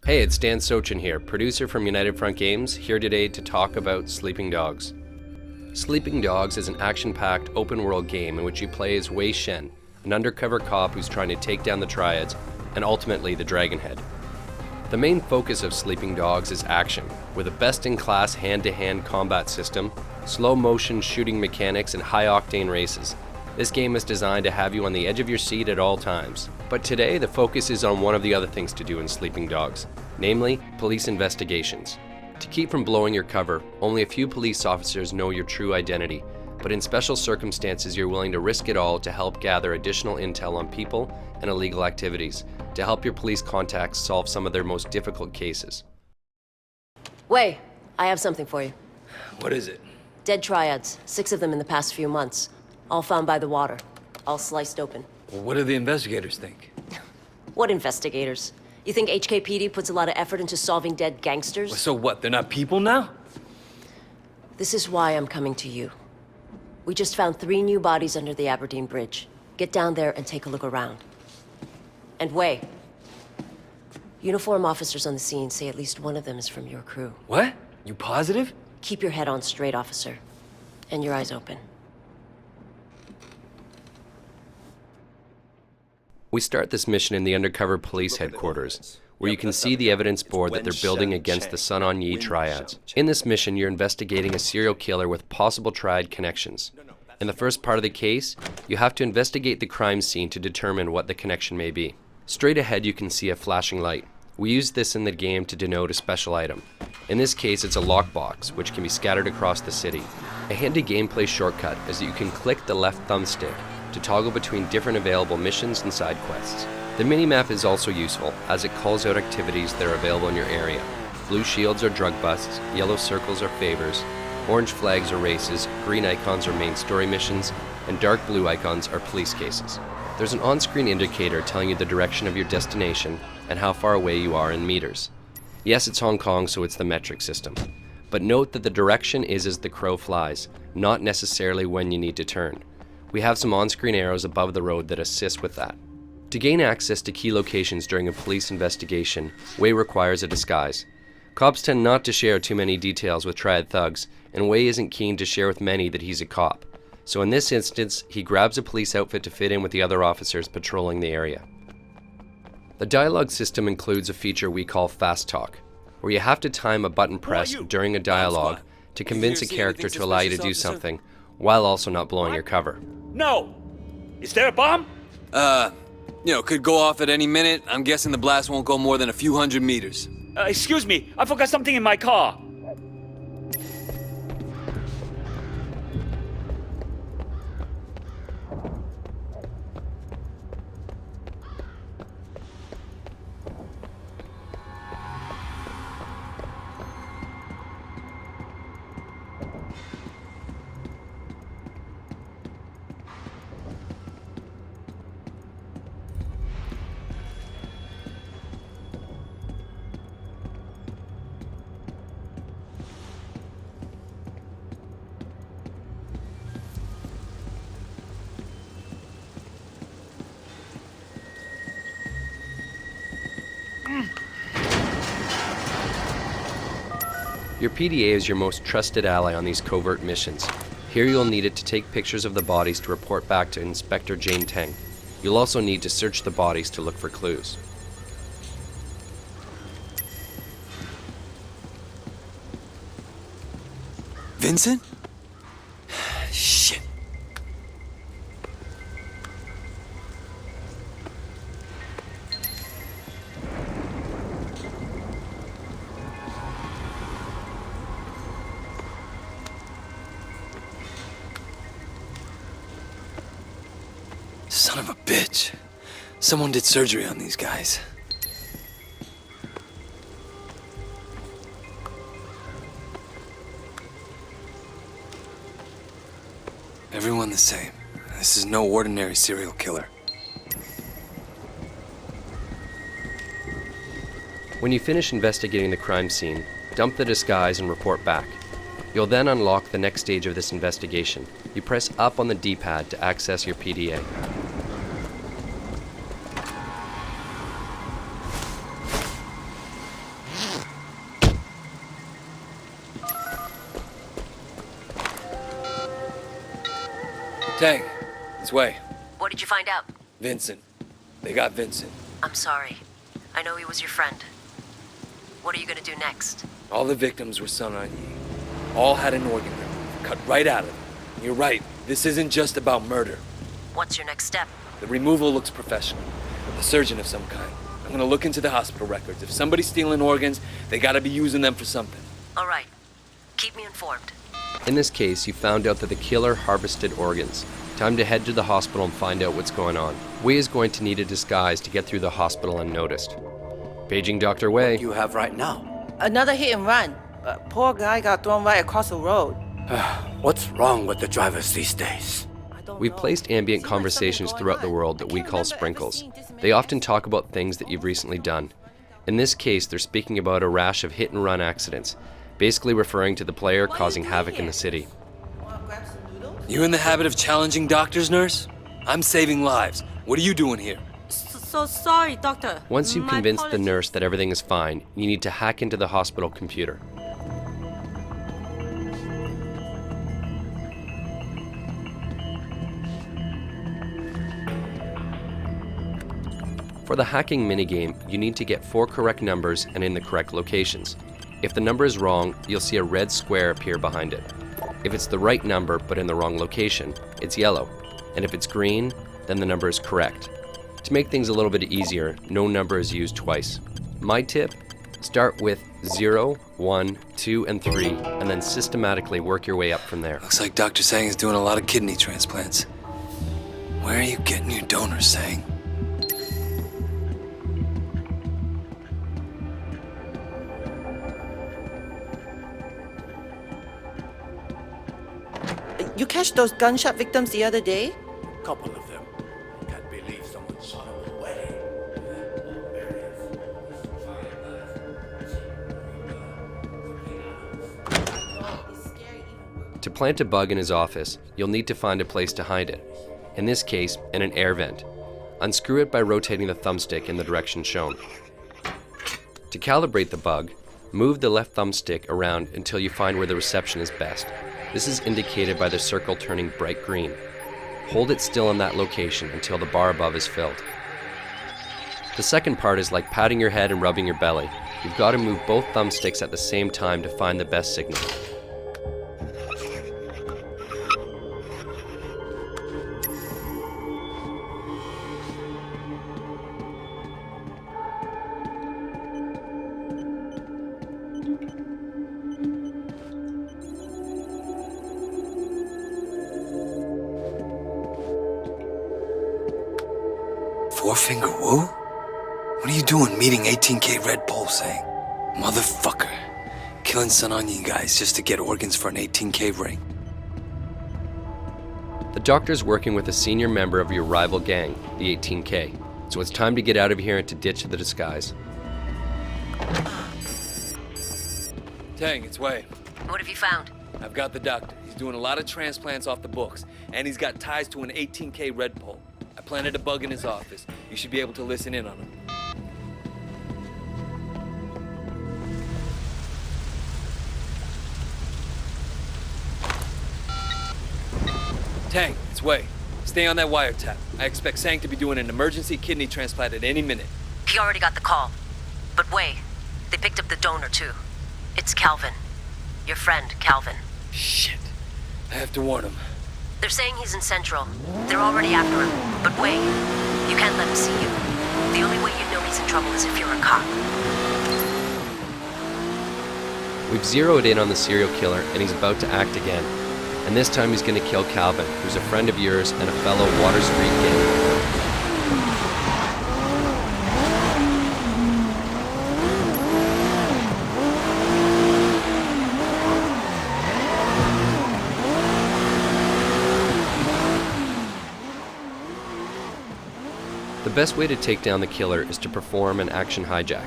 Hey, it's Dan Sochin here, producer from United Front Games, here today to talk about Sleeping Dogs. Sleeping Dogs is an action-packed, open-world game in which you play as Wei Shen, an undercover cop who's trying to take down the Triads, and ultimately the Dragonhead. The main focus of Sleeping Dogs is action, with a best-in-class hand-to-hand combat system, slow-motion shooting mechanics, and high-octane races. This game is designed to have you on the edge of your seat at all times. But today, the focus is on one of the other things to do in Sleeping Dogs, namely, police investigations. To keep from blowing your cover, only a few police officers know your true identity, but in special circumstances you're willing to risk it all to help gather additional intel on people and illegal activities, to help your police contacts solve some of their most difficult cases. Wei, I have something for you. What is it? Dead Triads, 6 of them in the past few months. All found by the water, all sliced open. Well, what do the investigators think? What investigators? You think HKPD puts a lot of effort into solving dead gangsters? Well, so what, they're not people now? This is why I'm coming to you. We just found 3 new bodies under the Aberdeen Bridge. Get down there and take a look around. And Wei, uniform officers on the scene say at least one of them is from your crew. What? You positive? Keep your head on straight, officer. And your eyes open. We start this mission in the undercover police headquarters, where you can see the evidence board that they're building against the Sun On Yee Triads. In this mission, you're investigating a serial killer with possible Triad connections. In the first part of the case, you have to investigate the crime scene to determine what the connection may be. Straight ahead, you can see a flashing light. We use this in the game to denote a special item. In this case, it's a lockbox, which can be scattered across the city. A handy gameplay shortcut is that you can click the left thumbstick to toggle between different available missions and side quests. The minimap is also useful, as it calls out activities that are available in your area. Blue shields are drug busts, yellow circles are favors, orange flags are races, green icons are main story missions, and dark blue icons are police cases. There's an on-screen indicator telling you the direction of your destination and how far away you are in meters. Yes, it's Hong Kong, so it's the metric system. But note that the direction is as the crow flies, not necessarily when you need to turn. We have some on-screen arrows above the road that assist with that. To gain access to key locations during a police investigation, Wei requires a disguise. Cops tend not to share too many details with Triad thugs, and Wei isn't keen to share with many that he's a cop. So in this instance, he grabs a police outfit to fit in with the other officers patrolling the area. The dialogue system includes a feature we call Fast Talk, where you have to time a button press during a dialogue to convince a character to allow you to do something, while also not blowing your cover. No! Is there a bomb? Could go off at any minute. I'm guessing the blast won't go more than a few hundred meters. Excuse me, I forgot something in my car. Your PDA is your most trusted ally on these covert missions. Here you'll need it to take pictures of the bodies to report back to Inspector Jane Teng. You'll also need to search the bodies to look for clues. Vincent? Shit. Son of a bitch. Someone did surgery on these guys. Everyone the same. This is no ordinary serial killer. When you finish investigating the crime scene, dump the disguise and report back. You'll then unlock the next stage of this investigation. You press up on the D-pad to access your PDA. Tang, this way. What did you find out? Vincent. They got Vincent. I'm sorry. I know he was your friend. What are you gonna do next? All the victims were Sun On Yee. All had an organ removed, cut right out of them. You're right, this isn't just about murder. What's your next step? The removal looks professional. A surgeon of some kind. I'm gonna look into the hospital records. If somebody's stealing organs, they gotta be using them for something. All right. Keep me informed. In this case, you found out that the killer harvested organs. Time to head to the hospital and find out what's going on. Wei is going to need a disguise to get through the hospital unnoticed. Paging Dr. Wei. You have right now. Another hit and run. Poor guy got thrown right across the road. What's wrong with the drivers these days? We've placed ambient conversations throughout the world that we call sprinkles. They often talk about things that you've recently done. In this case, they're speaking about a rash of hit-and-run accidents, basically referring to the player causing havoc in the city. You in the habit of challenging doctors, nurse? I'm saving lives. What are you doing here? So sorry, doctor. Once you've My convinced the apologies. nurse that everything is fine, you need to hack into the hospital computer. For the hacking minigame, you need to get 4 correct numbers and in the correct locations. If the number is wrong, you'll see a red square appear behind it. If it's the right number but in the wrong location, it's yellow. And if it's green, then the number is correct. To make things a little bit easier, no number is used twice. My tip, start with 0, 1, 2, and 3, and then systematically work your way up from there. Looks like Dr. Sang is doing a lot of kidney transplants. Where are you getting your donors, Sang? You catch those gunshot victims the other day? Couple of them. Can't believe someone shot them away. To plant a bug in his office, you'll need to find a place to hide it. In this case, in an air vent. Unscrew it by rotating the thumbstick in the direction shown. To calibrate the bug, move the left thumbstick around until you find where the reception is best. This is indicated by the circle turning bright green. Hold it still in that location until the bar above is filled. The second part is like patting your head and rubbing your belly. You've got to move both thumbsticks at the same time to find the best signal. Four-finger woo? What are you doing meeting 18K Red Pole, Sang? Motherfucker. Killing Sun On Yee guys just to get organs for an 18K ring. The doctor's working with a senior member of your rival gang, the 18K, so it's time to get out of here and to ditch the disguise. Tang, it's Wei. What have you found? I've got the doctor. He's doing a lot of transplants off the books, and he's got ties to an 18K Red Pole. I planted a bug in his office. You should be able to listen in on him. Tang, it's Wei. Stay on that wiretap. I expect Sang to be doing an emergency kidney transplant at any minute. He already got the call. But wait, they picked up the donor too. It's Calvin. Your friend, Calvin. Shit. I have to warn him. They're saying he's in Central. They're already after him. But wait, you can't let him see you. The only way you know he's in trouble is if you're a cop. We've zeroed in on the serial killer and he's about to act again. And this time he's going to kill Calvin, who's a friend of yours and a fellow Water Street gang. The best way to take down the killer is to perform an action hijack.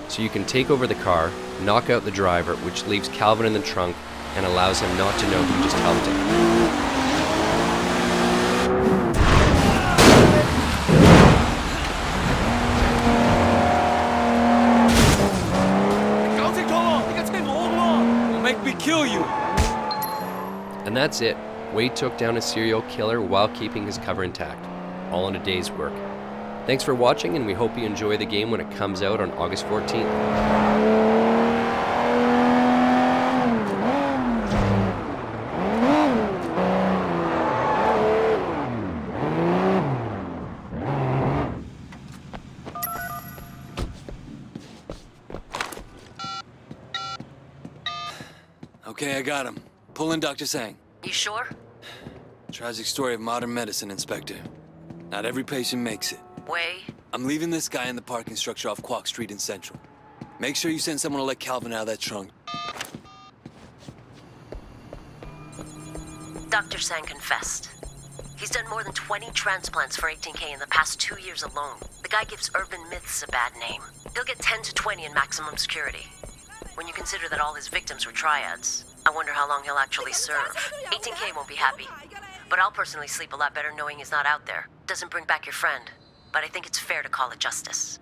So you can take over the car, knock out the driver, which leaves Calvin in the trunk and allows him not to know who just helped him. Don't make me kill you! And that's it. Wade took down a serial killer while keeping his cover intact, all in a day's work. Thanks for watching, and we hope you enjoy the game when it comes out on August 14th. Okay, I got him. Pull in Dr. Sang. You sure? Tragic story of modern medicine, Inspector. Not every patient makes it. Way. I'm leaving this guy in the parking structure off Quock Street in Central. Make sure you send someone to let Calvin out of that trunk. Dr. Sang confessed. He's done more than 20 transplants for 18K in the past 2 years alone. The guy gives urban myths a bad name. He'll get 10 to 20 in maximum security. When you consider that all his victims were triads, I wonder how long he'll actually serve. 18K won't be happy. But I'll personally sleep a lot better knowing he's not out there. Doesn't bring back your friend. But I think it's fair to call it justice.